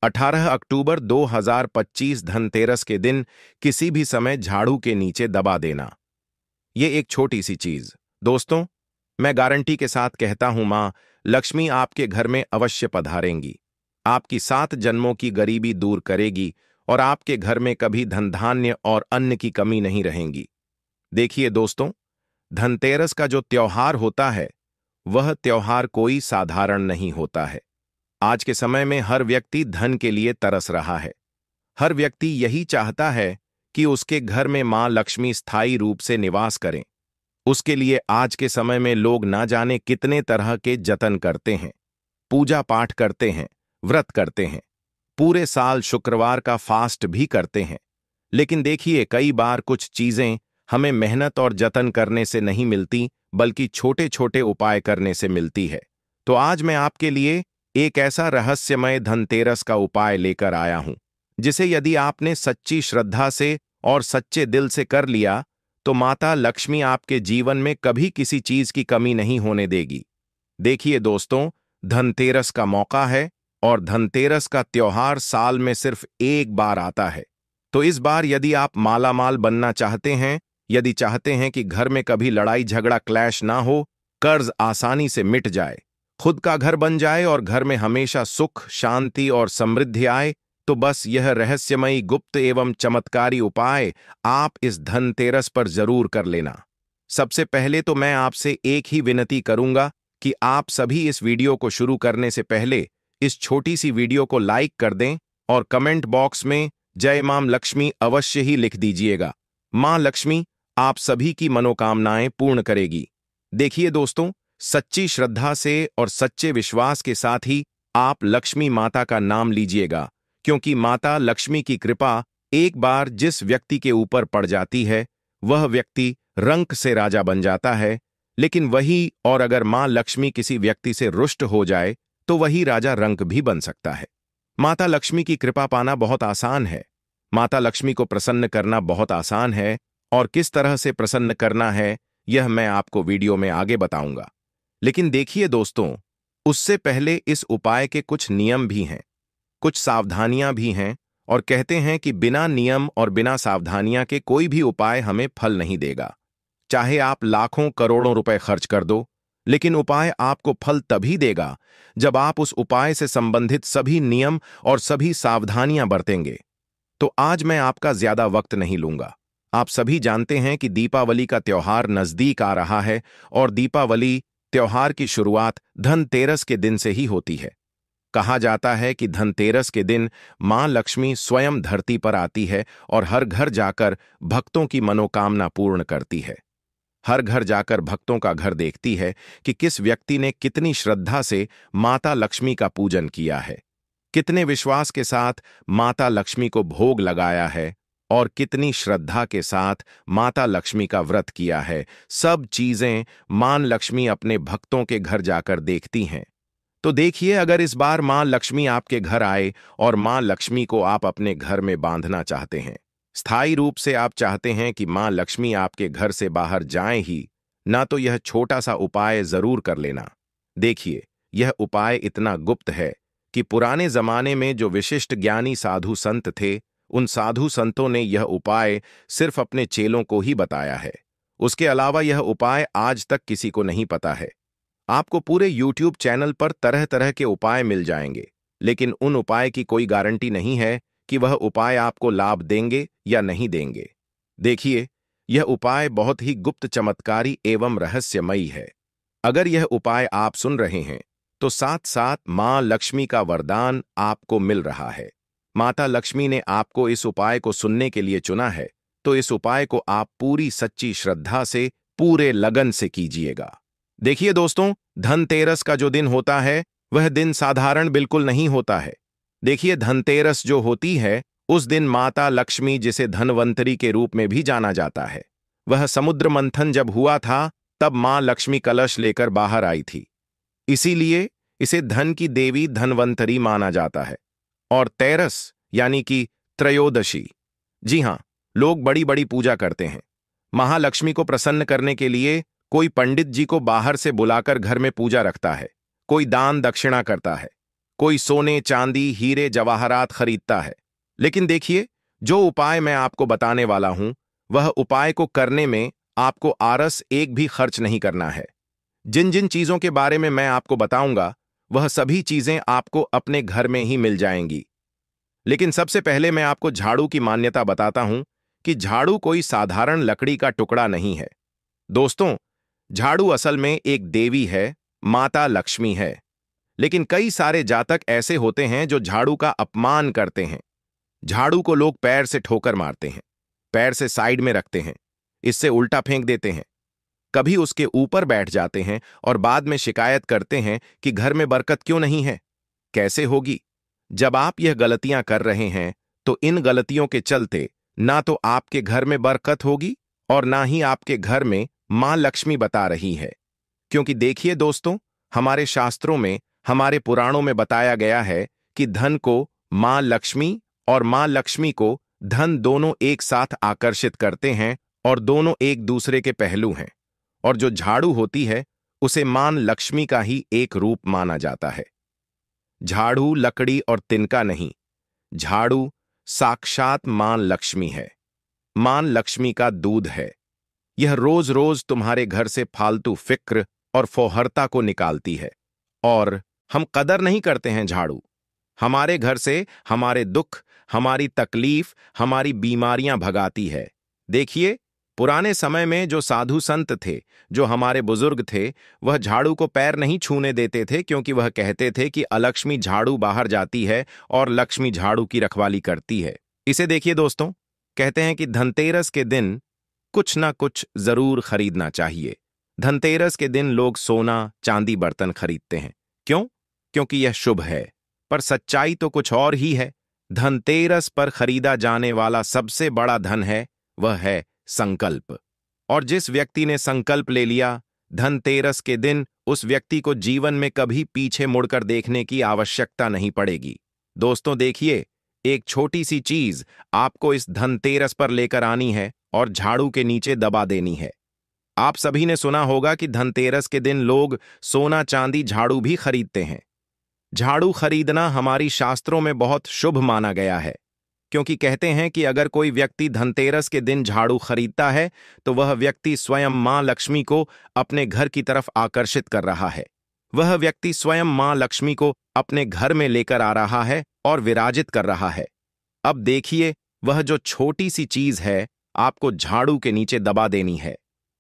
18 अक्टूबर 2025 धनतेरस के दिन किसी भी समय झाड़ू के नीचे दबा देना। ये एक छोटी सी चीज, दोस्तों, मैं गारंटी के साथ कहता हूं, मां लक्ष्मी आपके घर में अवश्य पधारेंगी, आपकी 7 जन्मों की गरीबी दूर करेगी और आपके घर में कभी धन धान्य और अन्न की कमी नहीं रहेगी। देखिए दोस्तों, धनतेरस का जो त्योहार होता है, वह त्योहार कोई साधारण नहीं होता है। आज के समय में हर व्यक्ति धन के लिए तरस रहा है। हर व्यक्ति यही चाहता है कि उसके घर में मां लक्ष्मी स्थायी रूप से निवास करें। उसके लिए आज के समय में लोग ना जाने कितने तरह के जतन करते हैं, पूजा पाठ करते हैं, व्रत करते हैं, पूरे साल शुक्रवार का फास्ट भी करते हैं। लेकिन देखिए, कई बार कुछ चीजें हमें मेहनत और जतन करने से नहीं मिलती, बल्कि छोटे छोटे उपाय करने से मिलती है। तो आज मैं आपके लिए एक ऐसा रहस्यमय धनतेरस का उपाय लेकर आया हूं, जिसे यदि आपने सच्ची श्रद्धा से और सच्चे दिल से कर लिया, तो माता लक्ष्मी आपके जीवन में कभी किसी चीज की कमी नहीं होने देगी। देखिए दोस्तों, धनतेरस का मौका है और धनतेरस का त्योहार साल में सिर्फ एक बार आता है। तो इस बार यदि आप मालामाल बनना चाहते हैं, यदि चाहते हैं कि घर में कभी लड़ाई झगड़ा क्लैश ना हो, कर्ज आसानी से मिट जाए, खुद का घर बन जाए और घर में हमेशा सुख, शांति और समृद्धि आए, तो बस यह रहस्यमयी, गुप्त एवं चमत्कारी उपाय आप इस धनतेरस पर जरूर कर लेना। सबसे पहले तो मैं आपसे एक ही विनती करूंगा कि आप सभी इस वीडियो को शुरू करने से पहले इस छोटी सी वीडियो को लाइक कर दें और कमेंट बॉक्स में जय मां लक्ष्मी अवश्य ही लिख दीजिएगा। मां लक्ष्मी आप सभी की मनोकामनाएं पूर्ण करेगी। देखिए दोस्तों, सच्ची श्रद्धा से और सच्चे विश्वास के साथ ही आप लक्ष्मी माता का नाम लीजिएगा, क्योंकि माता लक्ष्मी की कृपा एक बार जिस व्यक्ति के ऊपर पड़ जाती है, वह व्यक्ति रंक से राजा बन जाता है। लेकिन वही और अगर मां लक्ष्मी किसी व्यक्ति से रुष्ट हो जाए, तो वही राजा रंक भी बन सकता है। माता लक्ष्मी की कृपा पाना बहुत आसान है। माता लक्ष्मी को प्रसन्न करना बहुत आसान है, और किस तरह से प्रसन्न करना है यह मैं आपको वीडियो में आगे बताऊंगा। लेकिन देखिए दोस्तों, उससे पहले इस उपाय के कुछ नियम भी हैं, कुछ सावधानियां भी हैं, और कहते हैं कि बिना नियम और बिना सावधानियां के कोई भी उपाय हमें फल नहीं देगा। चाहे आप लाखों करोड़ों रुपए खर्च कर दो, लेकिन उपाय आपको फल तभी देगा जब आप उस उपाय से संबंधित सभी नियम और सभी सावधानियां बरतेंगे। तो आज मैं आपका ज्यादा वक्त नहीं लूंगा। आप सभी जानते हैं कि दीपावली का त्योहार नजदीक आ रहा है, और दीपावली त्योहार की शुरुआत धनतेरस के दिन से ही होती है। कहा जाता है कि धनतेरस के दिन मां लक्ष्मी स्वयं धरती पर आती है और हर घर जाकर भक्तों की मनोकामना पूर्ण करती है। हर घर जाकर भक्तों का घर देखती है कि किस व्यक्ति ने कितनी श्रद्धा से माता लक्ष्मी का पूजन किया है, कितने विश्वास के साथ माता लक्ष्मी को भोग लगाया है, और कितनी श्रद्धा के साथ माता लक्ष्मी का व्रत किया है। सब चीजें मां लक्ष्मी अपने भक्तों के घर जाकर देखती हैं। तो देखिए, अगर इस बार मां लक्ष्मी आपके घर आए और मां लक्ष्मी को आप अपने घर में बांधना चाहते हैं, स्थायी रूप से आप चाहते हैं कि मां लक्ष्मी आपके घर से बाहर जाएं ही ना, तो यह छोटा सा उपाय जरूर कर लेना। देखिए, यह उपाय इतना गुप्त है कि पुराने जमाने में जो विशिष्ट ज्ञानी साधु संत थे, उन साधु संतों ने यह उपाय सिर्फ अपने चेलों को ही बताया है। उसके अलावा यह उपाय आज तक किसी को नहीं पता है। आपको पूरे YouTube चैनल पर तरह तरह के उपाय मिल जाएंगे, लेकिन उन उपाय की कोई गारंटी नहीं है कि वह उपाय आपको लाभ देंगे या नहीं देंगे। देखिए, यह उपाय बहुत ही गुप्त, चमत्कारी एवं रहस्यमयी है। अगर यह उपाय आप सुन रहे हैं, तो साथ साथ मां लक्ष्मी का वरदान आपको मिल रहा है। माता लक्ष्मी ने आपको इस उपाय को सुनने के लिए चुना है, तो इस उपाय को आप पूरी सच्ची श्रद्धा से, पूरे लगन से कीजिएगा। देखिए दोस्तों, धनतेरस का जो दिन होता है, वह दिन साधारण बिल्कुल नहीं होता है। देखिए, धनतेरस जो होती है, उस दिन माता लक्ष्मी, जिसे धनवंतरी के रूप में भी जाना जाता है, वह समुद्र मंथन जब हुआ था, तब मां लक्ष्मी कलश लेकर बाहर आई थी। इसीलिए इसे धन की देवी धनवंतरी माना जाता है। और तेरस यानी कि त्रयोदशी, जी हां, लोग बड़ी बड़ी पूजा करते हैं। महालक्ष्मी को प्रसन्न करने के लिए कोई पंडित जी को बाहर से बुलाकर घर में पूजा रखता है, कोई दान दक्षिणा करता है, कोई सोने चांदी हीरे जवाहरात खरीदता है। लेकिन देखिए, जो उपाय मैं आपको बताने वाला हूं, वह उपाय को करने में आपको आरस एक भी खर्च नहीं करना है। जिन जिन चीजों के बारे में मैं आपको बताऊंगा, वह सभी चीजें आपको अपने घर में ही मिल जाएंगी। लेकिन सबसे पहले मैं आपको झाड़ू की मान्यता बताता हूं कि झाड़ू कोई साधारण लकड़ी का टुकड़ा नहीं है। दोस्तों, झाड़ू असल में एक देवी है, माता लक्ष्मी है। लेकिन कई सारे जातक ऐसे होते हैं जो झाड़ू का अपमान करते हैं। झाड़ू को लोग पैर से ठोकर मारते हैं, पैर से साइड में रखते हैं, इससे उल्टा फेंक देते हैं, कभी उसके ऊपर बैठ जाते हैं और बाद में शिकायत करते हैं कि घर में बरकत क्यों नहीं है। कैसे होगी? जब आप यह गलतियां कर रहे हैं, तो इन गलतियों के चलते ना तो आपके घर में बरकत होगी और ना ही आपके घर में मां लक्ष्मी बता रही है। क्योंकि देखिए दोस्तों, हमारे शास्त्रों में, हमारे पुराणों में बताया गया है कि धन को मां लक्ष्मी और मां लक्ष्मी को धन दोनों एक साथ आकर्षित करते हैं और दोनों एक दूसरे के पहलू हैं। और जो झाड़ू होती है, उसे मां लक्ष्मी का ही एक रूप माना जाता है। झाड़ू लकड़ी और तिनका नहीं, झाड़ू साक्षात मां लक्ष्मी है। मां लक्ष्मी का दूध है। यह रोज रोज तुम्हारे घर से फालतू फिक्र और फौहरता को निकालती है। और हम कदर नहीं करते हैं झाड़ू। हमारे घर से हमारे दुख, हमारी तकलीफ, हमारी बीमारियां भगाती है। देखिए, पुराने समय में जो साधु संत थे, जो हमारे बुजुर्ग थे, वह झाड़ू को पैर नहीं छूने देते थे, क्योंकि वह कहते थे कि अलक्ष्मी झाड़ू बाहर जाती है और लक्ष्मी झाड़ू की रखवाली करती है। इसे देखिए दोस्तों, कहते हैं कि धनतेरस के दिन कुछ ना कुछ जरूर खरीदना चाहिए। धनतेरस के दिन लोग सोना चांदी बर्तन खरीदते हैं। क्यों? क्योंकि यह शुभ है। पर सच्चाई तो कुछ और ही है। धनतेरस पर खरीदा जाने वाला सबसे बड़ा धन है, वह है संकल्प। और जिस व्यक्ति ने संकल्प ले लिया, धनतेरस के दिन उस व्यक्ति को जीवन में कभी पीछे मुड़कर देखने की आवश्यकता नहीं पड़ेगी। दोस्तों देखिए, एक छोटी सी चीज आपको इस धनतेरस पर लेकर आनी है और झाड़ू के नीचे दबा देनी है। आप सभी ने सुना होगा कि धनतेरस के दिन लोग सोना चांदी झाड़ू भी खरीदते हैं। झाड़ू खरीदना हमारी शास्त्रों में बहुत शुभ माना गया है, क्योंकि कहते हैं कि अगर कोई व्यक्ति धनतेरस के दिन झाड़ू खरीदता है, तो वह व्यक्ति स्वयं मां लक्ष्मी को अपने घर की तरफ आकर्षित कर रहा है। वह व्यक्ति स्वयं मां लक्ष्मी को अपने घर में लेकर आ रहा है और विराजित कर रहा है। अब देखिए, वह जो छोटी सी चीज है, आपको झाड़ू के नीचे दबा देनी है।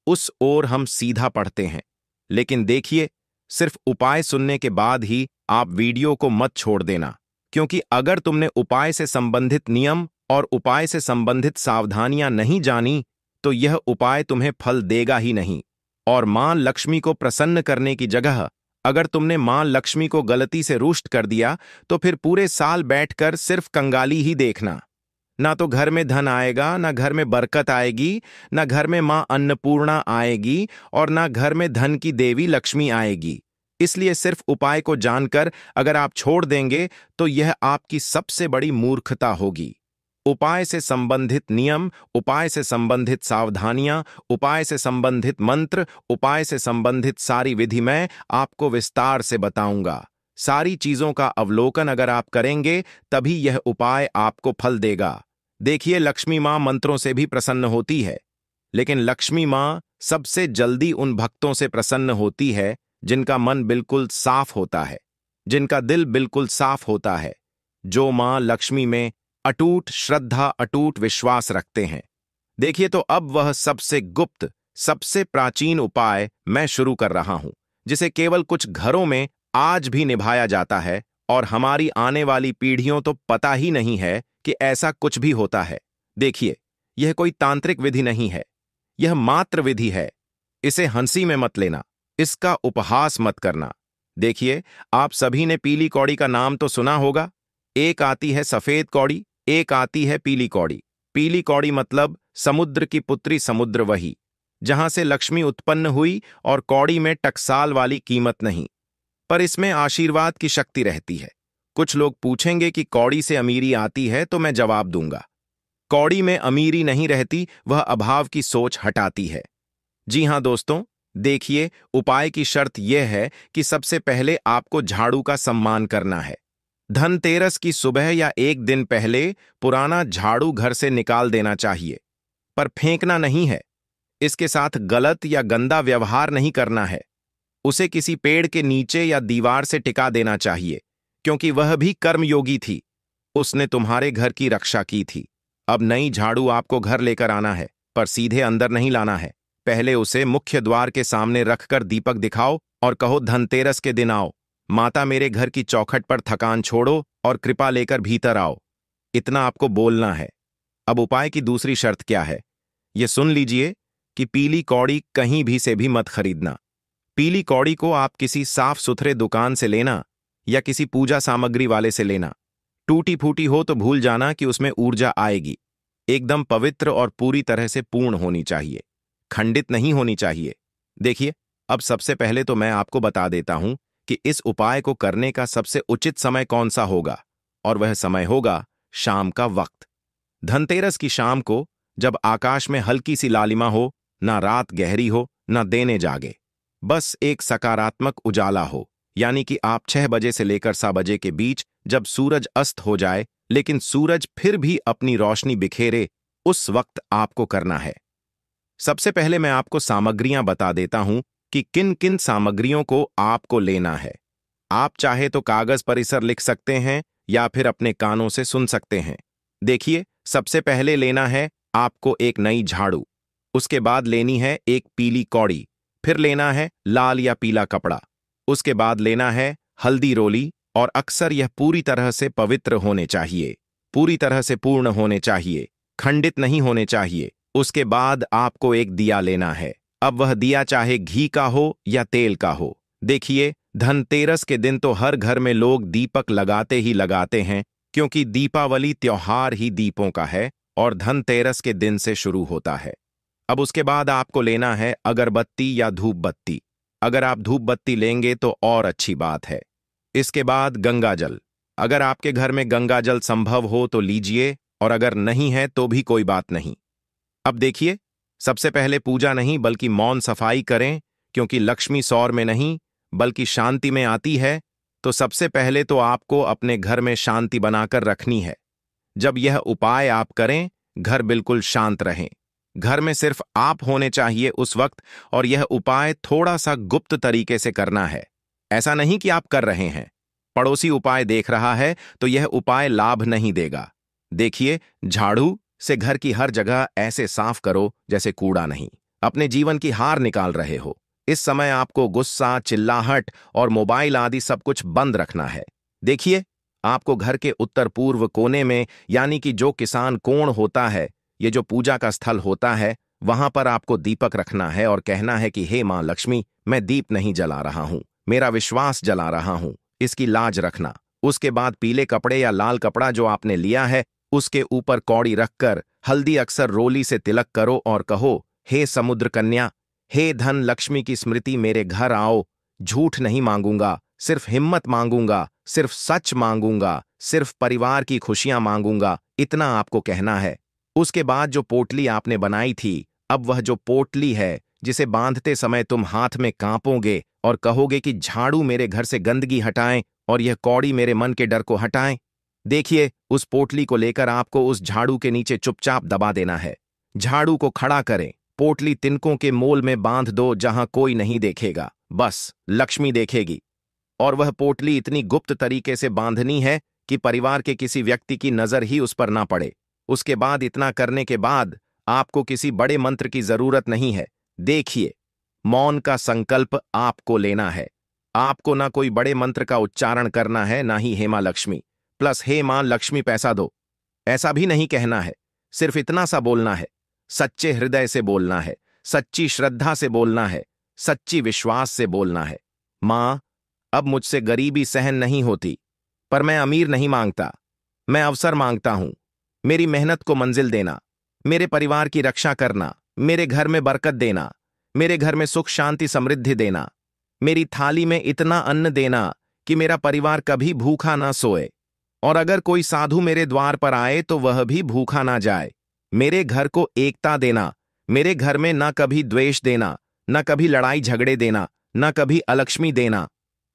उस ओर हम सीधा पढ़ते हैं। लेकिन देखिए, सिर्फ उपाय सुनने के बाद ही आप वीडियो को मत छोड़ देना, क्योंकि अगर तुमने उपाय से संबंधित नियम और उपाय से संबंधित सावधानियां नहीं जानी, तो यह उपाय तुम्हें फल देगा ही नहीं। और मां लक्ष्मी को प्रसन्न करने की जगह अगर तुमने मां लक्ष्मी को गलती से रुष्ट कर दिया, तो फिर पूरे साल बैठकर सिर्फ कंगाली ही देखना। ना तो घर में धन आएगा, ना घर में बरकत आएगी, ना घर में मां अन्नपूर्णा आएगी, और ना घर में धन की देवी लक्ष्मी आएगी। इसलिए सिर्फ उपाय को जानकर अगर आप छोड़ देंगे, तो यह आपकी सबसे बड़ी मूर्खता होगी। उपाय से संबंधित नियम, उपाय से संबंधित सावधानियां, उपाय से संबंधित मंत्र, उपाय से संबंधित सारी विधि मैं आपको विस्तार से बताऊंगा। सारी चीजों का अवलोकन अगर आप करेंगे, तभी यह उपाय आपको फल देगा। देखिए, लक्ष्मी मां मंत्रों से भी प्रसन्न होती है, लेकिन लक्ष्मी मां सबसे जल्दी उन भक्तों से प्रसन्न होती है जिनका मन बिल्कुल साफ होता है, जिनका दिल बिल्कुल साफ होता है, जो मां लक्ष्मी में अटूट श्रद्धा, अटूट विश्वास रखते हैं। देखिए, तो अब वह सबसे गुप्त, सबसे प्राचीन उपाय मैं शुरू कर रहा हूं, जिसे केवल कुछ घरों में आज भी निभाया जाता है, और हमारी आने वाली पीढ़ियों तो पता ही नहीं है कि ऐसा कुछ भी होता है। देखिए, यह कोई तांत्रिक विधि नहीं है, यह मात्र विधि है। इसे हंसी में मत लेना, इसका उपहास मत करना। देखिए, आप सभी ने पीली कौड़ी का नाम तो सुना होगा। एक आती है सफेद कौड़ी, एक आती है पीली कौड़ी। पीली कौड़ी मतलब समुद्र की पुत्री समुद्र वही, जहां से लक्ष्मी उत्पन्न हुई, और कौड़ी में टकसाल वाली कीमत नहीं, पर इसमें आशीर्वाद की शक्ति रहती है। कुछ लोग पूछेंगे कि कौड़ी से अमीरी आती है, तो मैं जवाब दूंगा, कौड़ी में अमीरी नहीं रहती, वह अभाव की सोच हटाती है। जी हां दोस्तों, देखिए, उपाय की शर्त यह है कि सबसे पहले आपको झाड़ू का सम्मान करना है। धनतेरस की सुबह या एक दिन पहले पुराना झाड़ू घर से निकाल देना चाहिए, पर फेंकना नहीं है। इसके साथ गलत या गंदा व्यवहार नहीं करना है। उसे किसी पेड़ के नीचे या दीवार से टिका देना चाहिए, क्योंकि वह भी कर्मयोगी थी। उसने तुम्हारे घर की रक्षा की थी। अब नई झाड़ू आपको घर लेकर आना है, पर सीधे अंदर नहीं लाना है। पहले उसे मुख्य द्वार के सामने रखकर दीपक दिखाओ और कहो, धनतेरस के दिन आओ माता, मेरे घर की चौखट पर थकान छोड़ो और कृपा लेकर भीतर आओ। इतना आपको बोलना है। अब उपाय की दूसरी शर्त क्या है, यह सुन लीजिए कि पीली कौड़ी कहीं भी से भी मत खरीदना। पीली कौड़ी को आप किसी साफ सुथरे दुकान से लेना या किसी पूजा सामग्री वाले से लेना। टूटी फूटी हो तो भूल जाना कि उसमें ऊर्जा आएगी। एकदम पवित्र और पूरी तरह से पूर्ण होनी चाहिए, खंडित नहीं होनी चाहिए। देखिए, अब सबसे पहले तो मैं आपको बता देता हूं कि इस उपाय को करने का सबसे उचित समय कौन सा होगा, और वह समय होगा शाम का वक्त। धनतेरस की शाम को, जब आकाश में हल्की सी लालिमा हो, ना रात गहरी हो ना देने जागे, बस एक सकारात्मक उजाला हो, यानी कि आप 6 बजे से लेकर 7 बजे के बीच, जब सूरज अस्त हो जाए लेकिन सूरज फिर भी अपनी रोशनी बिखेरे, उस वक्त आपको करना है। सबसे पहले मैं आपको सामग्रियां बता देता हूं कि किन किन सामग्रियों को आपको लेना है। आप चाहे तो कागज पर इसे लिख सकते हैं या फिर अपने कानों से सुन सकते हैं। देखिए, सबसे पहले लेना है आपको एक नई झाड़ू, उसके बाद लेनी है एक पीली कौड़ी, फिर लेना है लाल या पीला कपड़ा, उसके बाद लेना है हल्दी रोली, और अक्सर यह पूरी तरह से पवित्र होने चाहिए, पूरी तरह से पूर्ण होने चाहिए, खंडित नहीं होने चाहिए। उसके बाद आपको एक दिया लेना है। अब वह दिया चाहे घी का हो या तेल का हो। देखिए, धनतेरस के दिन तो हर घर में लोग दीपक लगाते ही लगाते हैं, क्योंकि दीपावली त्योहार ही दीपों का है और धनतेरस के दिन से शुरू होता है। अब उसके बाद आपको लेना है अगरबत्ती या धूप बत्ती। अगर आप धूप बत्ती लेंगे तो और अच्छी बात है। इसके बाद गंगा जल। अगर आपके घर में गंगा जल संभव हो तो लीजिए, और अगर नहीं है तो भी कोई बात नहीं। अब देखिए, सबसे पहले पूजा नहीं बल्कि मौन सफाई करें, क्योंकि लक्ष्मी सौर में नहीं बल्कि शांति में आती है। तो सबसे पहले तो आपको अपने घर में शांति बनाकर रखनी है। जब यह उपाय आप करें, घर बिल्कुल शांत रहें। घर में सिर्फ आप होने चाहिए उस वक्त, और यह उपाय थोड़ा सा गुप्त तरीके से करना है। ऐसा नहीं कि आप कर रहे हैं, पड़ोसी उपाय देख रहा है तो यह उपाय लाभ नहीं देगा। देखिए, झाड़ू से घर की हर जगह ऐसे साफ करो जैसे कूड़ा नहीं, अपने जीवन की हार निकाल रहे हो। इस समय आपको गुस्सा, चिल्लाहट और मोबाइल आदि सब कुछ बंद रखना है। देखिए, आपको घर के उत्तर पूर्व कोने में, यानी कि जो किसान कोण होता है, ये जो पूजा का स्थल होता है, वहां पर आपको दीपक रखना है और कहना है कि हे मां लक्ष्मी, मैं दीप नहीं जला रहा हूं, मेरा विश्वास जला रहा हूं, इसकी लाज रखना। उसके बाद पीले कपड़े या लाल कपड़ा जो आपने लिया है, उसके ऊपर कौड़ी रखकर हल्दी अक्सर रोली से तिलक करो और कहो, हे समुद्र कन्या, हे धन लक्ष्मी की स्मृति, मेरे घर आओ। झूठ नहीं मांगूंगा, सिर्फ हिम्मत मांगूंगा, सिर्फ सच मांगूंगा, सिर्फ परिवार की खुशियां मांगूंगा, इतना आपको कहना है। उसके बाद जो पोटली आपने बनाई थी, अब वह जो पोटली है जिसे बांधते समय तुम हाथ में कांपोगे और कहोगे कि झाड़ू मेरे घर से गंदगी हटाएं और यह कौड़ी मेरे मन के डर को हटाएं। देखिए, उस पोटली को लेकर आपको उस झाड़ू के नीचे चुपचाप दबा देना है। झाड़ू को खड़ा करें, पोटली तिनकों के मोल में बांध दो जहां कोई नहीं देखेगा, बस लक्ष्मी देखेगी। और वह पोटली इतनी गुप्त तरीके से बांधनी है कि परिवार के किसी व्यक्ति की नजर ही उस पर ना पड़े। उसके बाद, इतना करने के बाद आपको किसी बड़े मंत्र की जरूरत नहीं है। देखिए, मौन का संकल्प आपको लेना है। आपको ना कोई बड़े मंत्र का उच्चारण करना है, ना ही हे मां लक्ष्मी प्लस हे मां लक्ष्मी पैसा दो, ऐसा भी नहीं कहना है। सिर्फ इतना सा बोलना है, सच्चे हृदय से बोलना है, सच्ची श्रद्धा से बोलना है, सच्ची विश्वास से बोलना है। मां, अब मुझसे गरीबी सहन नहीं होती, पर मैं अमीर नहीं मांगता, मैं अवसर मांगता हूं। मेरी मेहनत को मंजिल देना, मेरे परिवार की रक्षा करना, मेरे घर में बरकत देना, मेरे घर में सुख शांति समृद्धि देना, मेरी थाली में इतना अन्न देना कि मेरा परिवार कभी भूखा ना सोए, और अगर कोई साधु मेरे द्वार पर आए तो वह भी भूखा ना जाए। मेरे घर को एकता देना, मेरे घर में ना कभी द्वेष देना, ना कभी लड़ाई झगड़े देना, ना कभी अलक्ष्मी देना।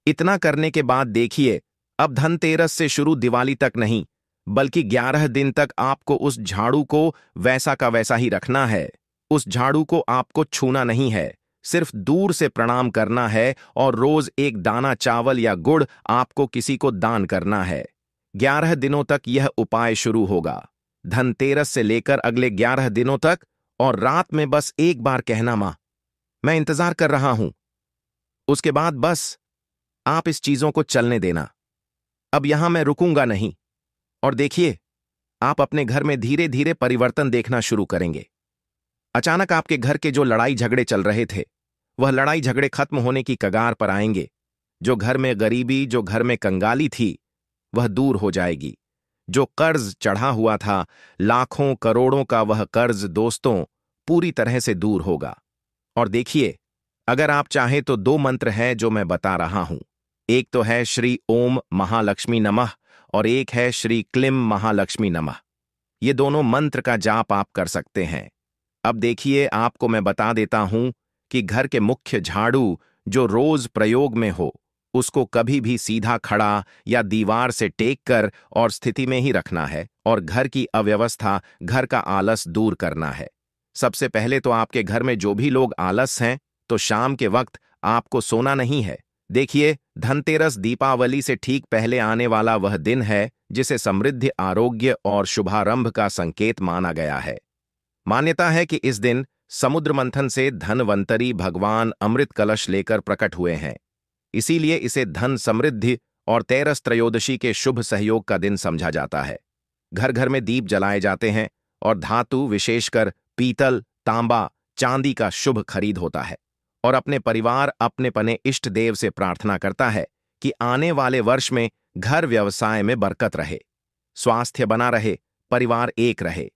इतना करने के बाद देखिए, अब धनतेरस से शुरू दिवाली तक नहीं, बल्कि 11 दिन तक आपको उस झाड़ू को वैसा का वैसा ही रखना है। उस झाड़ू को आपको छूना नहीं है, सिर्फ दूर से प्रणाम करना है और रोज एक दाना चावल या गुड़ आपको किसी को दान करना है। 11 दिनों तक यह उपाय शुरू होगा, धनतेरस से लेकर अगले 11 दिनों तक। और रात में बस एक बार कहना, मां, मैं इंतजार कर रहा हूं। उसके बाद बस आप इस चीजों को चलने देना। अब यहां मैं रुकूंगा नहीं। और देखिए, आप अपने घर में धीरे धीरे परिवर्तन देखना शुरू करेंगे। अचानक आपके घर के जो लड़ाई झगड़े चल रहे थे, वह लड़ाई झगड़े खत्म होने की कगार पर आएंगे। जो घर में गरीबी, जो घर में कंगाली थी, वह दूर हो जाएगी। जो कर्ज चढ़ा हुआ था, लाखों करोड़ों का वह कर्ज दोस्तों पूरी तरह से दूर होगा। और देखिए, अगर आप चाहें तो 2 मंत्र हैं जो मैं बता रहा हूं। एक तो है श्री ओम महालक्ष्मी नमः और एक है श्री क्लीम महालक्ष्मी नमः। ये दोनों मंत्र का जाप आप कर सकते हैं। अब देखिए, आपको मैं बता देता हूं कि घर के मुख्य झाड़ू जो रोज प्रयोग में हो, उसको कभी भी सीधा खड़ा या दीवार से टेक कर और स्थिति में ही रखना है और घर की अव्यवस्था, घर का आलस दूर करना है। सबसे पहले तो आपके घर में जो भी लोग आलस हैं, तो शाम के वक्त आपको सोना नहीं है। देखिए, धनतेरस दीपावली से ठीक पहले आने वाला वह दिन है जिसे समृद्धि, आरोग्य और शुभारंभ का संकेत माना गया है। मान्यता है कि इस दिन समुद्र मंथन से धनवंतरी भगवान अमृत कलश लेकर प्रकट हुए हैं। इसीलिए इसे धन समृद्धि और तेरस त्रयोदशी के शुभ सहयोग का दिन समझा जाता है। घर घर में दीप जलाए जाते हैं और धातु, विशेषकर पीतल, तांबा, चांदी का शुभ खरीद होता है। और अपने परिवार, अपने पने इष्ट देव से प्रार्थना करता है कि आने वाले वर्ष में घर व्यवसाय में बरकत रहे, स्वास्थ्य बना रहे, परिवार एक रहे।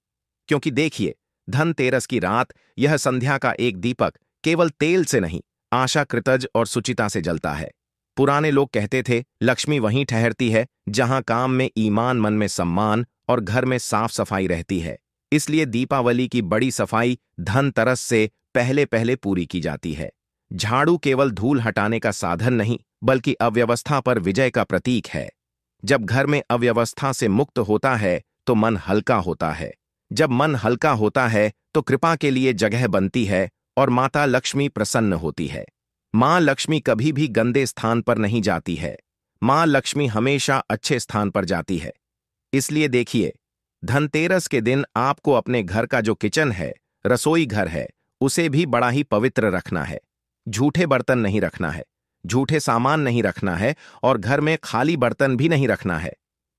क्योंकि देखिए, धनतेरस की रात यह संध्या का एक दीपक केवल तेल से नहीं, आशा, कृतज और सुचिता से जलता है। पुराने लोग कहते थे, लक्ष्मी वहीं ठहरती है जहां काम में ईमान, मन में सम्मान और घर में साफ सफाई रहती है। इसलिए दीपावली की बड़ी सफाई धनतेरस से पहले पहले पूरी की जाती है। झाड़ू केवल धूल हटाने का साधन नहीं, बल्कि अव्यवस्था पर विजय का प्रतीक है। जब घर में अव्यवस्था से मुक्त होता है तो मन हल्का होता है। जब मन हल्का होता है तो कृपा के लिए जगह बनती है और माता लक्ष्मी प्रसन्न होती है। मां लक्ष्मी कभी भी गंदे स्थान पर नहीं जाती है। मां लक्ष्मी हमेशा अच्छे स्थान पर जाती है। इसलिए देखिए, धनतेरस के दिन आपको अपने घर का जो किचन है, रसोई घर है, उसे भी बड़ा ही पवित्र रखना है। झूठे बर्तन नहीं रखना है, झूठे सामान नहीं रखना है और घर में खाली बर्तन भी नहीं रखना है।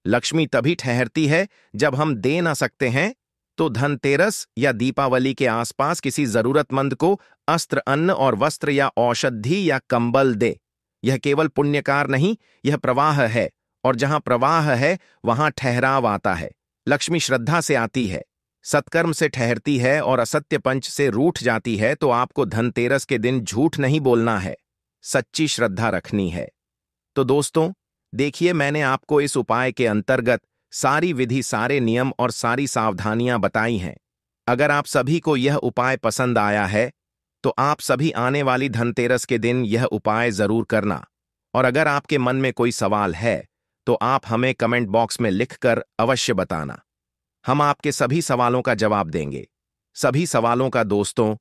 लक्ष्मी तभी ठहरती है जब हम दे ना सकते हैं, तो धनतेरस या दीपावली के आसपास किसी जरूरतमंद को अस्त्र, अन्न और वस्त्र या औषधि या कंबल दे। यह केवल पुण्यकार नहीं, यह प्रवाह है, और जहां प्रवाह है वहां ठहराव आता है। लक्ष्मी श्रद्धा से आती है, सत्कर्म से ठहरती है और असत्य पंच से रूठ जाती है। तो आपको धनतेरस के दिन झूठ नहीं बोलना है, सच्ची श्रद्धा रखनी है। तो दोस्तों, देखिए, मैंने आपको इस उपाय के अंतर्गत सारी विधि, सारे नियम और सारी सावधानियां बताई हैं। अगर आप सभी को यह उपाय पसंद आया है, तो आप सभी आने वाली धनतेरस के दिन यह उपाय जरूर करना। और अगर आपके मन में कोई सवाल है, तो आप हमें कमेंट बॉक्स में लिखकर अवश्य बताना। हम आपके सभी सवालों का जवाब देंगे। सभी सवालों का दोस्तों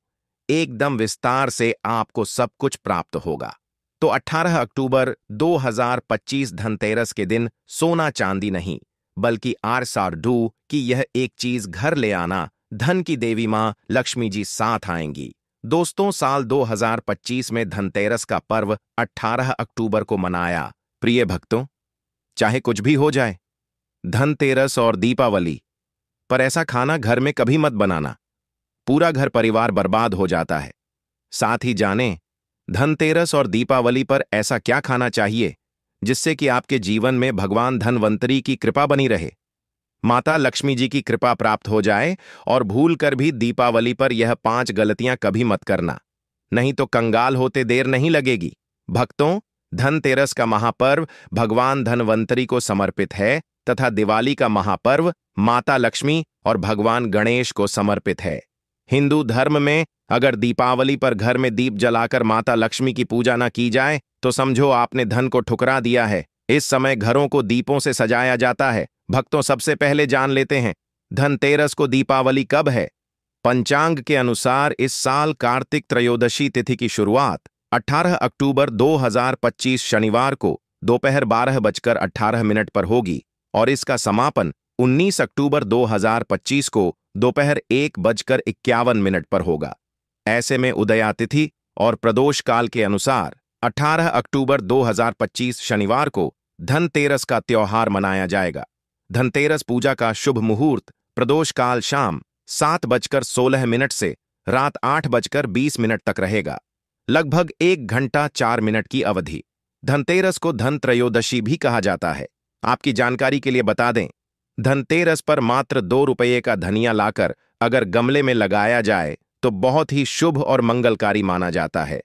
एकदम विस्तार से आपको सब कुछ प्राप्त होगा। तो 18 अक्टूबर 2025 धनतेरस के दिन सोना चांदी नहीं, बल्कि आरसारडू की यह एक चीज घर ले आना। धन की देवी मां लक्ष्मी जी साथ आएंगी। दोस्तों, साल 2025 में धनतेरस का पर्व 18 अक्टूबर को मनाया। प्रिय भक्तों, चाहे कुछ भी हो जाए, धनतेरस और दीपावली पर ऐसा खाना घर में कभी मत बनाना, पूरा घर परिवार बर्बाद हो जाता है। साथ ही जानें, धनतेरस और दीपावली पर ऐसा क्या खाना चाहिए जिससे कि आपके जीवन में भगवान धनवंतरी की कृपा बनी रहे, माता लक्ष्मी जी की कृपा प्राप्त हो जाए। और भूल कर भी दीपावली पर यह 5 गलतियां कभी मत करना, नहीं तो कंगाल होते देर नहीं लगेगी। भक्तों, धनतेरस का महापर्व भगवान धनवंतरी को समर्पित है तथा दिवाली का महापर्व माता लक्ष्मी और भगवान गणेश को समर्पित है। हिंदू धर्म में अगर दीपावली पर घर में दीप जलाकर माता लक्ष्मी की पूजा न की जाए, तो समझो आपने धन को ठुकरा दिया है इस समय घरों को दीपों से सजाया जाता है। भक्तों, सबसे पहले जान लेते हैं धनतेरस को दीपावली कब है। पंचांग के अनुसार इस साल कार्तिक त्रयोदशी तिथि की शुरुआत 18 अक्टूबर 2025 शनिवार को दोपहर 12:18 पर होगी और इसका समापन 19 अक्टूबर 2025 को दोपहर 1:51 पर होगा। ऐसे में उदया तिथि और प्रदोष काल के अनुसार 18 अक्टूबर 2025 शनिवार को धनतेरस का त्योहार मनाया जाएगा। धनतेरस पूजा का शुभ मुहूर्त प्रदोष काल शाम 7:16 से रात 8:20 तक रहेगा, लगभग 1 घंटा 4 मिनट की अवधि। धनतेरस को धन त्रयोदशी भी कहा जाता है। आपकी जानकारी के लिए बता दें, धनतेरस पर मात्र 2 रुपये का धनिया लाकर अगर गमले में लगाया जाए तो बहुत ही शुभ और मंगलकारी माना जाता है।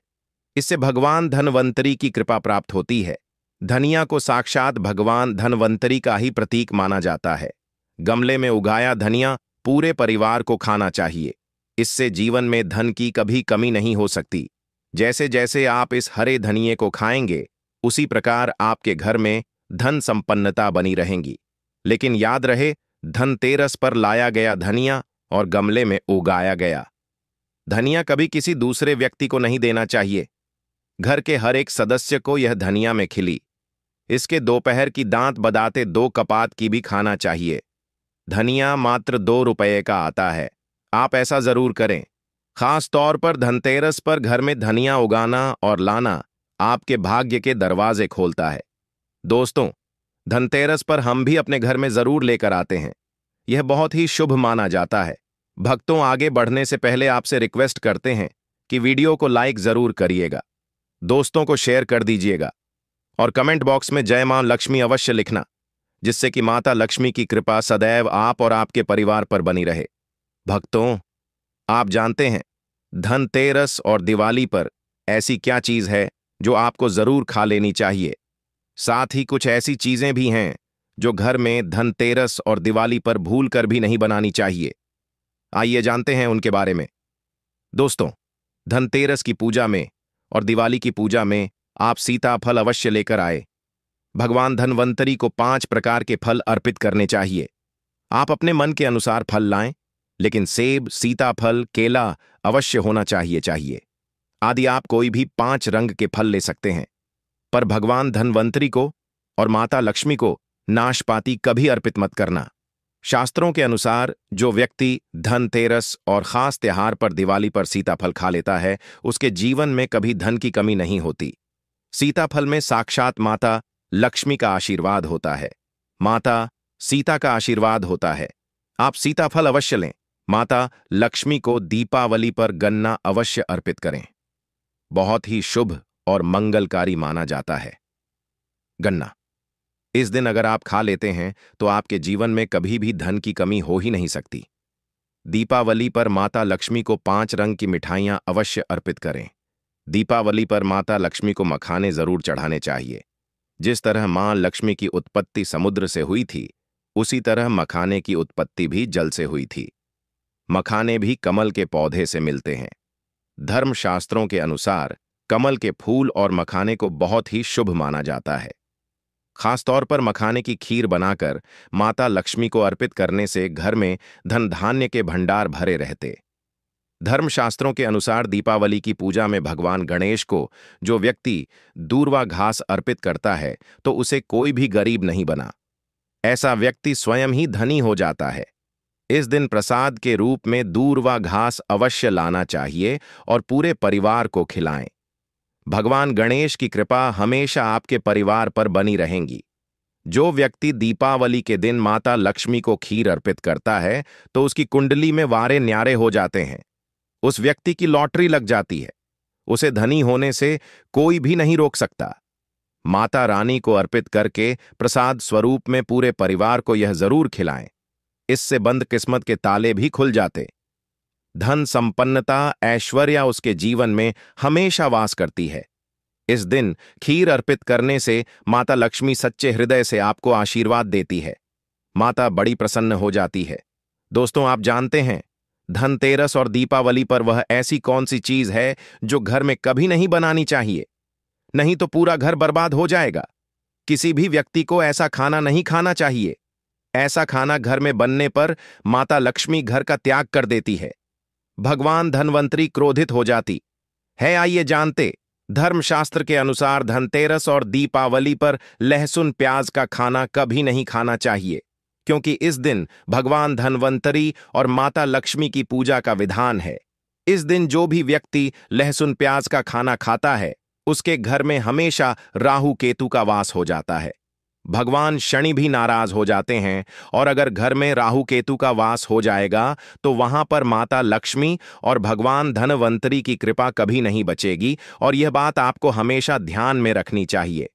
इससे भगवान धनवंतरी की कृपा प्राप्त होती है। धनिया को साक्षात भगवान धनवंतरी का ही प्रतीक माना जाता है। गमले में उगाया धनिया पूरे परिवार को खाना चाहिए। इससे जीवन में धन की कभी कमी नहीं हो सकती। जैसे जैसे आप इस हरे धनिये को खाएंगे, उसी प्रकार आपके घर में धन संपन्नता बनी रहेंगी। लेकिन याद रहे, धनतेरस पर लाया गया धनिया और गमले में उगाया गया धनिया कभी किसी दूसरे व्यक्ति को नहीं देना चाहिए। घर के हर एक सदस्य को यह धनिया में खिली इसके दोपहर की दांत बदाते 2 कपात की भी खाना चाहिए। धनिया मात्र 2 रुपये का आता है। आप ऐसा जरूर करें। खास तौर पर धनतेरस पर घर में धनिया उगाना और लाना आपके भाग्य के दरवाजे खोलता है। दोस्तों, धनतेरस पर हम भी अपने घर में जरूर लेकर आते हैं। यह बहुत ही शुभ माना जाता है। भक्तों, आगे बढ़ने से पहले आपसे रिक्वेस्ट करते हैं कि वीडियो को लाइक जरूर करिएगा, दोस्तों को शेयर कर दीजिएगा और कमेंट बॉक्स में जय मां लक्ष्मी अवश्य लिखना, जिससे कि माता लक्ष्मी की कृपा सदैव आप और आपके परिवार पर बनी रहे। भक्तों, आप जानते हैं धनतेरस और दिवाली पर ऐसी क्या चीज है जो आपको जरूर खा लेनी चाहिए। साथ ही कुछ ऐसी चीजें भी हैं जो घर में धनतेरस और दिवाली पर भूल कर भी नहीं बनानी चाहिए। आइए जानते हैं उनके बारे में। दोस्तों, धनतेरस की पूजा में और दिवाली की पूजा में आप सीताफल अवश्य लेकर आए। भगवान धनवंतरी को 5 प्रकार के फल अर्पित करने चाहिए। आप अपने मन के अनुसार फल लाएं, लेकिन सेब, सीताफल, केला अवश्य होना चाहिए। आदि आप कोई भी 5 रंग के फल ले सकते हैं, पर भगवान धनवंतरी को और माता लक्ष्मी को नाशपाती कभी अर्पित मत करना। शास्त्रों के अनुसार जो व्यक्ति धनतेरस और खास त्योहार पर दिवाली पर सीताफल खा लेता है, उसके जीवन में कभी धन की कमी नहीं होती। सीताफल में साक्षात माता लक्ष्मी का आशीर्वाद होता है। माता सीता का आशीर्वाद होता है। आप सीताफल अवश्य लें। माता लक्ष्मी को दीपावली पर गन्ना अवश्य अर्पित करें। बहुत ही शुभ और मंगलकारी माना जाता है गन्ना। इस दिन अगर आप खा लेते हैं तो आपके जीवन में कभी भी धन की कमी हो ही नहीं सकती। दीपावली पर माता लक्ष्मी को 5 रंग की मिठाइयां अवश्य अर्पित करें। दीपावली पर माता लक्ष्मी को मखाने जरूर चढ़ाने चाहिए। जिस तरह मां लक्ष्मी की उत्पत्ति समुद्र से हुई थी, उसी तरह मखाने की उत्पत्ति भी जल से हुई थी। मखाने भी कमल के पौधे से मिलते हैं। धर्मशास्त्रों के अनुसार कमल के फूल और मखाने को बहुत ही शुभ माना जाता है। खासतौर पर मखाने की खीर बनाकर माता लक्ष्मी को अर्पित करने से घर में धन धान्य के भंडार भरे रहते। धर्मशास्त्रों के अनुसार दीपावली की पूजा में भगवान गणेश को जो व्यक्ति दूर्वा घास अर्पित करता है, तो उसे कोई भी गरीब नहीं बना। ऐसा व्यक्ति स्वयं ही धनी हो जाता है। इस दिन प्रसाद के रूप में दूर्वा घास अवश्य लाना चाहिए और पूरे परिवार को खिलाएं। भगवान गणेश की कृपा हमेशा आपके परिवार पर बनी रहेंगी। जो व्यक्ति दीपावली के दिन माता लक्ष्मी को खीर अर्पित करता है, तो उसकी कुंडली में वारे न्यारे हो जाते हैं। उस व्यक्ति की लॉटरी लग जाती है। उसे धनी होने से कोई भी नहीं रोक सकता। माता रानी को अर्पित करके प्रसाद स्वरूप में पूरे परिवार को यह जरूर खिलाएं। इससे बंद किस्मत के ताले भी खुल जाते। धन संपन्नता, ऐश्वर्य उसके जीवन में हमेशा वास करती है। इस दिन खीर अर्पित करने से माता लक्ष्मी सच्चे हृदय से आपको आशीर्वाद देती है। माता बड़ी प्रसन्न हो जाती है। दोस्तों, आप जानते हैं धनतेरस और दीपावली पर वह ऐसी कौन सी चीज है जो घर में कभी नहीं बनानी चाहिए, नहीं तो पूरा घर बर्बाद हो जाएगा। किसी भी व्यक्ति को ऐसा खाना नहीं खाना चाहिए। ऐसा खाना घर में बनने पर माता लक्ष्मी घर का त्याग कर देती है। भगवान धनवंतरी क्रोधित हो जाती है। आइए जानते, धर्मशास्त्र के अनुसार धनतेरस और दीपावली पर लहसुन प्याज का खाना कभी नहीं खाना चाहिए, क्योंकि इस दिन भगवान धनवंतरी और माता लक्ष्मी की पूजा का विधान है। इस दिन जो भी व्यक्ति लहसुन प्याज का खाना खाता है, उसके घर में हमेशा राहु केतु का वास हो जाता है। भगवान शनि भी नाराज हो जाते हैं, और अगर घर में राहु केतु का वास हो जाएगा तो वहां पर माता लक्ष्मी और भगवान धनवंतरी की कृपा कभी नहीं बचेगी, और यह बात आपको हमेशा ध्यान में रखनी चाहिए।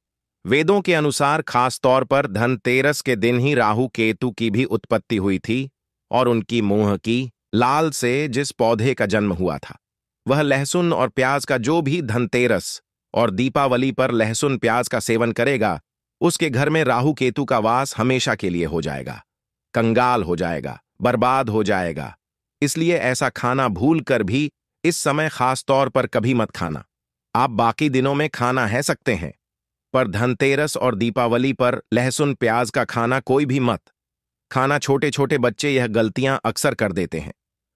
वेदों के अनुसार खास तौर पर धनतेरस के दिन ही राहु केतु की भी उत्पत्ति हुई थी, और उनकी मुंह की लाल से जिस पौधे का जन्म हुआ था, वह लहसुन और प्याज का जो भी धनतेरस और दीपावली पर लहसुन प्याज का सेवन करेगा, उसके घर में राहु केतु का वास हमेशा के लिए हो जाएगा, कंगाल हो जाएगा, बर्बाद हो जाएगा। इसलिए ऐसा खाना भूल कर भी इस समय खास तौर पर कभी मत खाना। आप बाकी दिनों में खाना है सकते हैं, पर धनतेरस और दीपावली पर लहसुन प्याज का खाना कोई भी मत खाना। छोटे छोटे बच्चे यह गलतियां अक्सर कर देते हैं।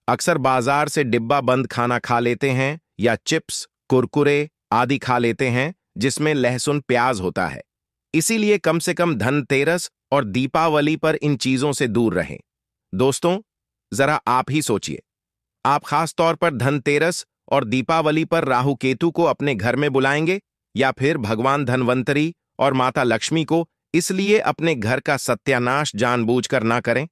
अक्सर बाजार से डिब्बा बंद खाना खा लेते हैं, या चिप्स, कुरकुरे आदि खा लेते हैं जिसमें लहसुन प्याज होता है। इसीलिए कम से कम धनतेरस और दीपावली पर इन चीजों से दूर रहें। दोस्तों, जरा आप ही सोचिए, आप खास तौर पर धनतेरस और दीपावली पर राहु केतु को अपने घर में बुलाएंगे, या फिर भगवान धनवंतरी और माता लक्ष्मी को, इसलिए अपने घर का सत्यानाश जानबूझकर ना करें।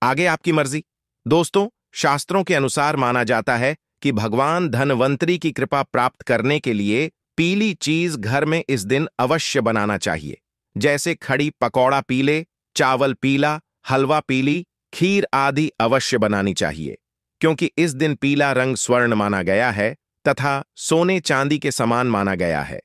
आगे आपकी मर्जी। दोस्तों, शास्त्रों के अनुसार माना जाता है कि भगवान धनवंतरी की कृपा प्राप्त करने के लिए पीली चीज घर में इस दिन अवश्य बनाना चाहिए, जैसे खड़ी पकौड़ा पीले, चावल पीला, हलवा पीली, खीर आदि अवश्य बनानी चाहिए, क्योंकि इस दिन पीला रंग स्वर्ण माना गया है तथा सोने चांदी के समान माना गया है।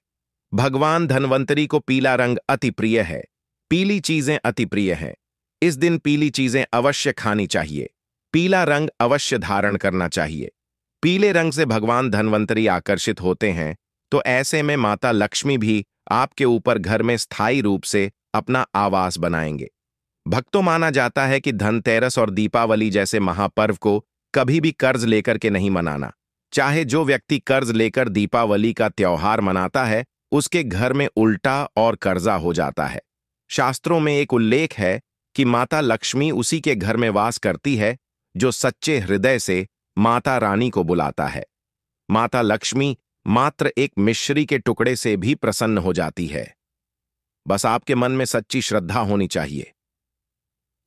भगवान धनवंतरी को पीला रंग अति प्रिय है, पीली चीजें अति प्रिय हैं। इस दिन पीली चीजें अवश्य खानी चाहिए, पीला रंग अवश्य धारण करना चाहिए। पीले रंग से भगवान धनवंतरी आकर्षित होते हैं, तो ऐसे में माता लक्ष्मी भी आपके ऊपर घर में स्थायी रूप से अपना आवास बनाएंगे। भक्तों, माना जाता है कि धनतेरस और दीपावली जैसे महापर्व को कभी भी कर्ज लेकर के नहीं मनाना। चाहे जो व्यक्ति कर्ज लेकर दीपावली का त्योहार मनाता है, उसके घर में उल्टा और कर्जा हो जाता है। शास्त्रों में एक उल्लेख है कि माता लक्ष्मी उसी के घर में वास करती है जो सच्चे हृदय से माता रानी को बुलाता है। माता लक्ष्मी मात्र एक मिश्री के टुकड़े से भी प्रसन्न हो जाती है। बस आपके मन में सच्ची श्रद्धा होनी चाहिए।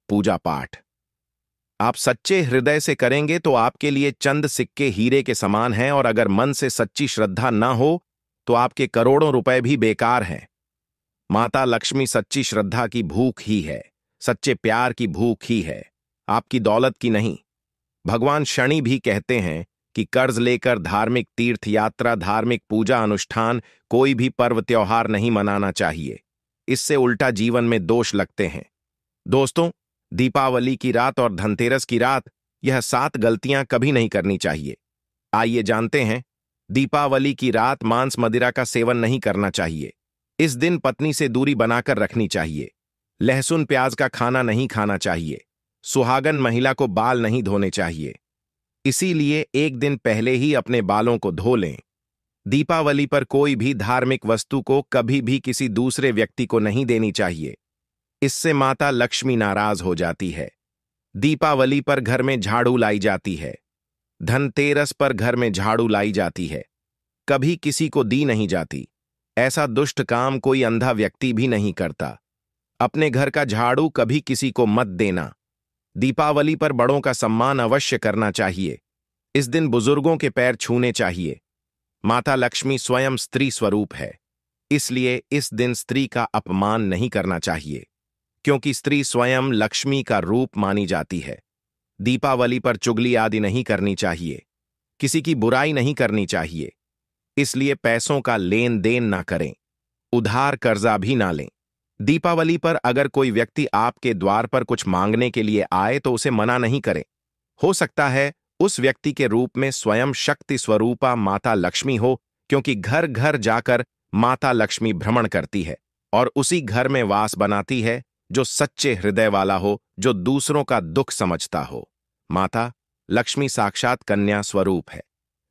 पूजा पाठ आप सच्चे हृदय से करेंगे तो आपके लिए चंद सिक्के हीरे के समान हैं, और अगर मन से सच्ची श्रद्धा न हो तो आपके करोड़ों रुपए भी बेकार हैं। माता लक्ष्मी सच्ची श्रद्धा की भूख ही है, सच्चे प्यार की भूख ही है, आपकी दौलत की नहीं। भगवान शनि भी कहते हैं कि कर्ज लेकर धार्मिक तीर्थ यात्रा, धार्मिक पूजा अनुष्ठान, कोई भी पर्व त्योहार नहीं मनाना चाहिए। इससे उल्टा जीवन में दोष लगते हैं। दोस्तों, दीपावली की रात और धनतेरस की रात, यह 7 गलतियां कभी नहीं करनी चाहिए। आइए जानते हैं। दीपावली की रात मांस मदिरा का सेवन नहीं करना चाहिए। इस दिन पत्नी से दूरी बनाकर रखनी चाहिए। लहसुन प्याज का खाना नहीं खाना चाहिए। सुहागन महिला को बाल नहीं धोने चाहिए, इसीलिए एक दिन पहले ही अपने बालों को धो लें। दीपावली पर कोई भी धार्मिक वस्तु को कभी भी किसी दूसरे व्यक्ति को नहीं देनी चाहिए, इससे माता लक्ष्मी नाराज हो जाती है। दीपावली पर घर में झाड़ू लाई जाती है। धनतेरस पर घर में झाड़ू लाई जाती है, कभी किसी को दी नहीं जाती। ऐसा दुष्ट काम कोई अंधा व्यक्ति भी नहीं करता। अपने घर का झाड़ू कभी किसी को मत देना। दीपावली पर बड़ों का सम्मान अवश्य करना चाहिए। इस दिन बुजुर्गों के पैर छूने चाहिए। माता लक्ष्मी स्वयं स्त्री स्वरूप है, इसलिए इस दिन स्त्री का अपमान नहीं करना चाहिए, क्योंकि स्त्री स्वयं लक्ष्मी का रूप मानी जाती है। दीपावली पर चुगली आदि नहीं करनी चाहिए, किसी की बुराई नहीं करनी चाहिए, इसलिए पैसों का लेन देन ना करें, उधार कर्जा भी ना लें। दीपावली पर अगर कोई व्यक्ति आपके द्वार पर कुछ मांगने के लिए आए तो उसे मना नहीं करें। हो सकता है उस व्यक्ति के रूप में स्वयं शक्ति स्वरूपा माता लक्ष्मी हो, क्योंकि घर घर जाकर माता लक्ष्मी भ्रमण करती है। और उसी घर में वास बनाती है जो सच्चे हृदय वाला हो, जो दूसरों का दुख समझता हो। माता लक्ष्मी साक्षात कन्या स्वरूप है।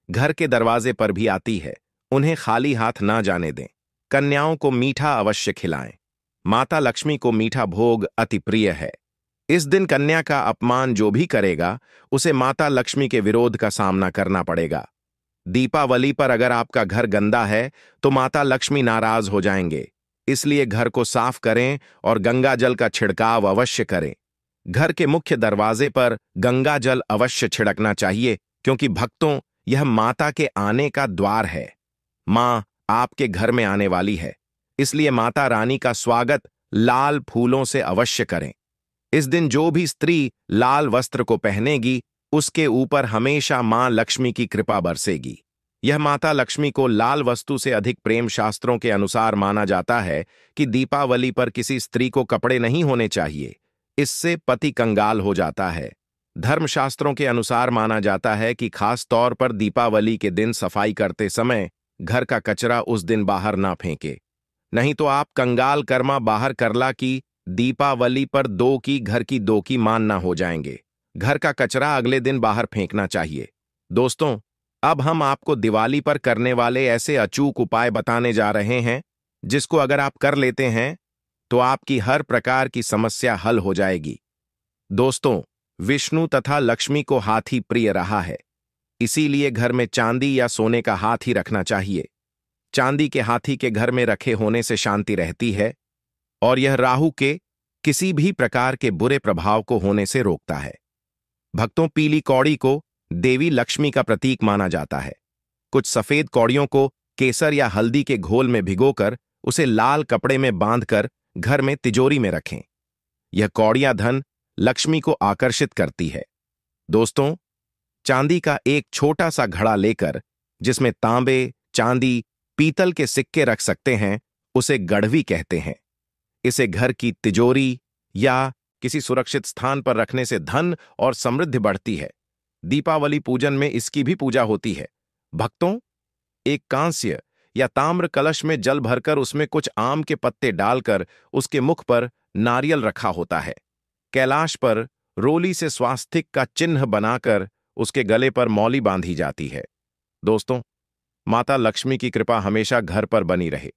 घर के दरवाजे पर भी आती है। उन्हें खाली हाथ ना जाने दें। कन्याओं को मीठा अवश्य खिलाएं। माता लक्ष्मी को मीठा भोग अति प्रिय है। इस दिन कन्या का अपमान जो भी करेगा, उसे माता लक्ष्मी के विरोध का सामना करना पड़ेगा। दीपावली पर अगर आपका घर गंदा है तो माता लक्ष्मी नाराज हो जाएंगे। इसलिए घर को साफ करें और गंगा जल का छिड़काव अवश्य करें। घर के मुख्य दरवाजे पर गंगा जल अवश्य छिड़कना चाहिए, क्योंकि भक्तों, यह माता के आने का द्वार है। मां आपके घर में आने वाली है, इसलिए माता रानी का स्वागत लाल फूलों से अवश्य करें। इस दिन जो भी स्त्री लाल वस्त्र को पहनेगी, उसके ऊपर हमेशा मां लक्ष्मी की कृपा बरसेगी। यह माता लक्ष्मी को लाल वस्तु से अधिक प्रेम शास्त्रों के अनुसार माना जाता है कि दीपावली पर किसी स्त्री को कपड़े नहीं होने चाहिए। इससे पति कंगाल हो जाता है। धर्मशास्त्रों के अनुसार माना जाता है कि खास तौर पर दीपावली के दिन सफाई करते समय घर का कचरा उस दिन बाहर ना फेंके, नहीं तो आप कंगाल कर्मा बाहर करला की दीपावली पर दो की घर की दो की मान ना हो जाएंगे। घर का कचरा अगले दिन बाहर फेंकना चाहिए। दोस्तों, अब हम आपको दिवाली पर करने वाले ऐसे अचूक उपाय बताने जा रहे हैं, जिसको अगर आप कर लेते हैं तो आपकी हर प्रकार की समस्या हल हो जाएगी। दोस्तों, विष्णु तथा लक्ष्मी को हाथी प्रिय रहा है, इसीलिए घर में चांदी या सोने का हाथी रखना चाहिए। चांदी के हाथी के घर में रखे होने से शांति रहती है और यह राहु के किसी भी प्रकार के बुरे प्रभाव को होने से रोकता है। भक्तों, पीली कौड़ी को देवी लक्ष्मी का प्रतीक माना जाता है। कुछ सफेद कौड़ियों को केसर या हल्दी के घोल में भिगोकर उसे लाल कपड़े में बांधकर घर में तिजोरी में रखें। यह कौड़ियां धन लक्ष्मी को आकर्षित करती है। दोस्तों, चांदी का एक छोटा सा घड़ा लेकर जिसमें तांबे, चांदी, पीतल के सिक्के रख सकते हैं, उसे गढ़वी कहते हैं। इसे घर की तिजोरी या किसी सुरक्षित स्थान पर रखने से धन और समृद्धि बढ़ती है। दीपावली पूजन में इसकी भी पूजा होती है। भक्तों, एक कांस्य या ताम्र कलश में जल भरकर उसमें कुछ आम के पत्ते डालकर उसके मुख पर नारियल रखा होता है। कैलाश पर रोली से स्वास्तिक का चिन्ह बनाकर उसके गले पर मौली बांधी जाती है। दोस्तों, माता लक्ष्मी की कृपा हमेशा घर पर बनी रहे,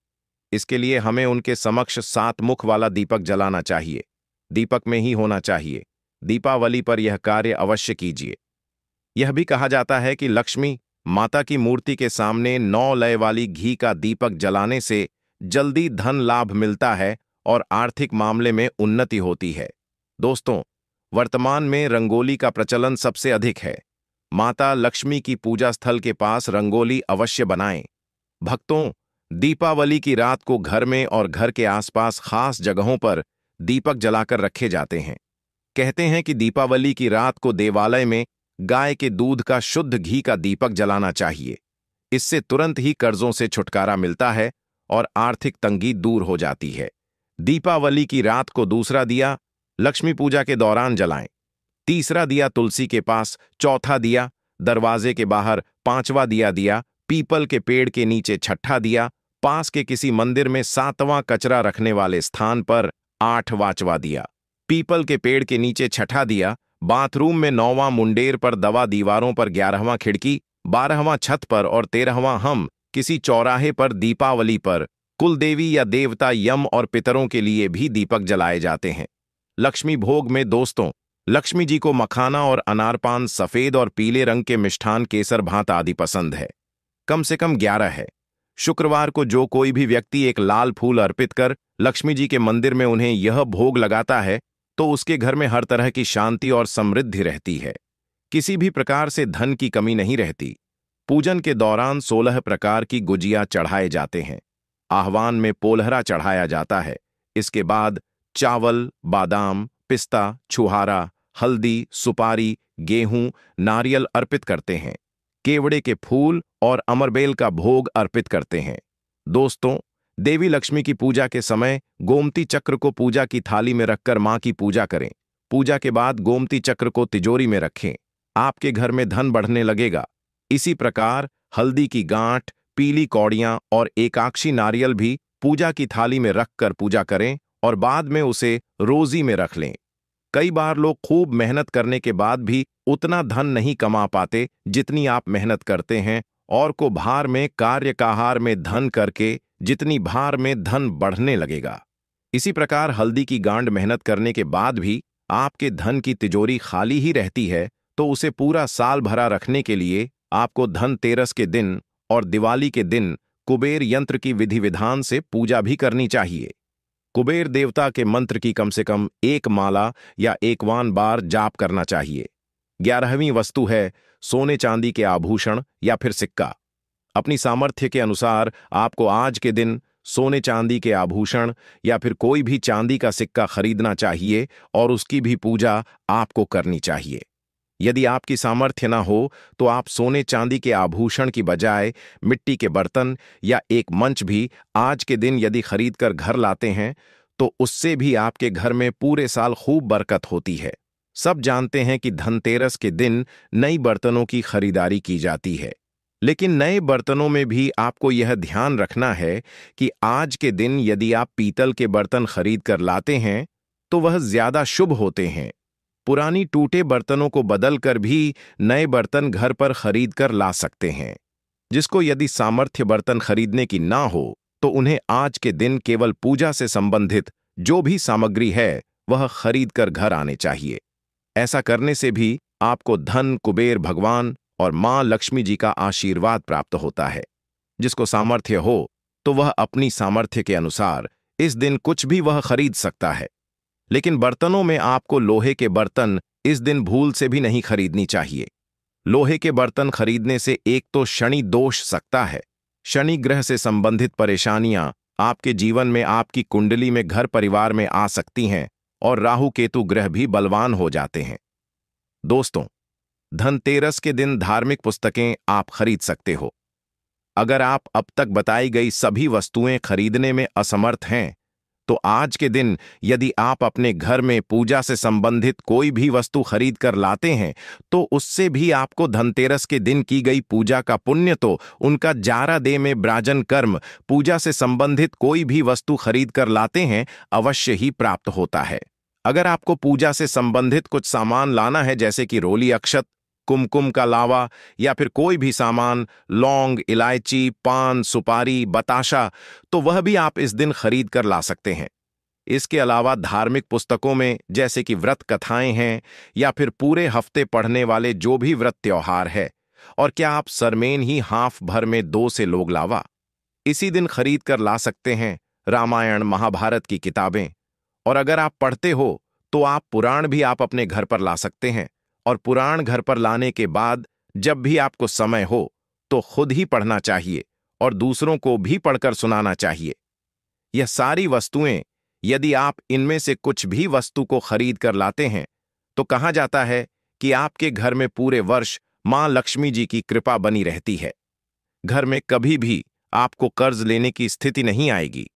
इसके लिए हमें उनके समक्ष 7 मुख वाला दीपक जलाना चाहिए। दीपक में ही होना चाहिए। दीपावली पर यह कार्य अवश्य कीजिए। यह भी कहा जाता है कि लक्ष्मी माता की मूर्ति के सामने 9 लय वाली घी का दीपक जलाने से जल्दी धन लाभ मिलता है और आर्थिक मामले में उन्नति होती है। दोस्तों, वर्तमान में रंगोली का प्रचलन सबसे अधिक है। माता लक्ष्मी की पूजा स्थल के पास रंगोली अवश्य बनाएं। भक्तों, दीपावली की रात को घर में और घर के आसपास खास जगहों पर दीपक जलाकर रखे जाते हैं। कहते हैं कि दीपावली की रात को देवालय में गाय के दूध का शुद्ध घी का दीपक जलाना चाहिए। इससे तुरंत ही कर्जों से छुटकारा मिलता है और आर्थिक तंगी दूर हो जाती है। दीपावली की रात को दूसरा दिया लक्ष्मी पूजा के दौरान जलाएं। तीसरा दिया तुलसी के पास, चौथा दिया दरवाजे के बाहर, 5वां दिया पीपल के पेड़ के नीचे, छठा दिया पास के किसी मंदिर में, 7वां कचरा रखने वाले स्थान पर, 8वां दिया पीपल के पेड़ के नीचे, छठा दिया बाथरूम में, 9वां मुंडेर पर, दवा दीवारों पर, 11वां खिड़की, 12वां छत पर और 13वां हम किसी चौराहे पर दीपावली पर कुलदेवी या देवता यम और पितरों के लिए भी दीपक जलाए जाते हैं। लक्ष्मी भोग में दोस्तों, लक्ष्मी जी को मखाना और अनारपान, सफेद और पीले रंग के मिष्ठान, केसर भात आदि पसंद है। कम से कम 11 है। शुक्रवार को जो कोई भी व्यक्ति एक लाल फूल अर्पित कर लक्ष्मी जी के मंदिर में उन्हें यह भोग लगाता है तो उसके घर में हर तरह की शांति और समृद्धि रहती है। किसी भी प्रकार से धन की कमी नहीं रहती। पूजन के दौरान 16 प्रकार की गुजिया चढ़ाए जाते हैं। आह्वान में पोलहरा चढ़ाया जाता है। इसके बाद चावल, बादाम, पिस्ता, छुहारा, हल्दी, सुपारी, गेहूं, नारियल अर्पित करते हैं। केवड़े के फूल और अमरबेल का भोग अर्पित करते हैं। दोस्तों, देवी लक्ष्मी की पूजा के समय गोमती चक्र को पूजा की थाली में रखकर मां की पूजा करें। पूजा के बाद गोमती चक्र को तिजोरी में रखें। आपके घर में धन बढ़ने लगेगा। इसी प्रकार हल्दी की गांठ, पीली कौड़ियां और एकाक्षी नारियल भी पूजा की थाली में रखकर पूजा करें और बाद में उसे रोजी में रख लें। कई बार लोग खूब मेहनत करने के बाद भी उतना धन नहीं कमा पाते जितनी आप मेहनत करते हैं, और को भार में कार्य काहार में धन करके जितनी भार में धन बढ़ने लगेगा। इसी प्रकार हल्दी की गांड मेहनत करने के बाद भी आपके धन की तिजोरी खाली ही रहती है, तो उसे पूरा साल भरा रखने के लिए आपको धनतेरस के दिन और दिवाली के दिन कुबेर यंत्र की विधि विधान से पूजा भी करनी चाहिए। कुबेर देवता के मंत्र की कम से कम 1 माला या 51 बार जाप करना चाहिए। 11वीं वस्तु है सोने चांदी के आभूषण या फिर सिक्का। अपनी सामर्थ्य के अनुसार आपको आज के दिन सोने चांदी के आभूषण या फिर कोई भी चांदी का सिक्का खरीदना चाहिए और उसकी भी पूजा आपको करनी चाहिए। यदि आपकी सामर्थ्य ना हो तो आप सोने चांदी के आभूषण की बजाय मिट्टी के बर्तन या एक मंच भी आज के दिन यदि खरीद कर घर लाते हैं तो उससे भी आपके घर में पूरे साल खूब बरकत होती है। सब जानते हैं कि धनतेरस के दिन नई बर्तनों की खरीदारी की जाती है, लेकिन नए बर्तनों में भी आपको यह ध्यान रखना है कि आज के दिन यदि आप पीतल के बर्तन खरीद कर लाते हैं तो वह ज्यादा शुभ होते हैं। पुरानी टूटे बर्तनों को बदलकर भी नए बर्तन घर पर खरीद कर ला सकते हैं। जिसको यदि सामर्थ्य बर्तन खरीदने की ना हो तो उन्हें आज के दिन केवल पूजा से संबंधित जो भी सामग्री है वह खरीद कर घर आने चाहिए। ऐसा करने से भी आपको धन, कुबेर भगवान और मां लक्ष्मी जी का आशीर्वाद प्राप्त होता है। जिसको सामर्थ्य हो तो वह अपनी सामर्थ्य के अनुसार इस दिन कुछ भी वह खरीद सकता है, लेकिन बर्तनों में आपको लोहे के बर्तन इस दिन भूल से भी नहीं खरीदनी चाहिए। लोहे के बर्तन खरीदने से एक तो शनि दोष सकता है, शनि ग्रह से संबंधित परेशानियां आपके जीवन में, आपकी कुंडली में, घर परिवार में आ सकती हैं और राहु केतु ग्रह भी बलवान हो जाते हैं। दोस्तों, धनतेरस के दिन धार्मिक पुस्तकें आप खरीद सकते हो। अगर आप अब तक बताई गई सभी वस्तुएं खरीदने में असमर्थ हैं तो आज के दिन यदि आप अपने घर में पूजा से संबंधित कोई भी वस्तु खरीद कर लाते हैं तो उससे भी आपको धनतेरस के दिन की गई पूजा का पुण्य तो उनका जारा दे में ब्राजन कर्म पूजा से संबंधित कोई भी वस्तु खरीद कर लाते हैं अवश्य ही प्राप्त होता है। अगर आपको पूजा से संबंधित कुछ सामान लाना है जैसे कि रोली अक्षत, कुमकुम का लावा या फिर कोई भी सामान, लौंग, इलायची, पान, सुपारी, बताशा, तो वह भी आप इस दिन खरीद कर ला सकते हैं। इसके अलावा धार्मिक पुस्तकों में जैसे कि व्रत कथाएं हैं या फिर पूरे हफ्ते पढ़ने वाले जो भी व्रत त्योहार है, और क्या आप सरमेन ही हाफ भर में 2 से लोग लावा इसी दिन खरीद कर ला सकते हैं रामायण महाभारत की किताबें। और अगर आप पढ़ते हो तो आप पुराण भी आप अपने घर पर ला सकते हैं, और पुराण घर पर लाने के बाद जब भी आपको समय हो तो खुद ही पढ़ना चाहिए और दूसरों को भी पढ़कर सुनाना चाहिए। यह सारी वस्तुएं यदि आप इनमें से कुछ भी वस्तु को खरीद कर लाते हैं तो कहा जाता है कि आपके घर में पूरे वर्ष मां लक्ष्मी जी की कृपा बनी रहती है। घर में कभी भी आपको कर्ज लेने की स्थिति नहीं आएगी।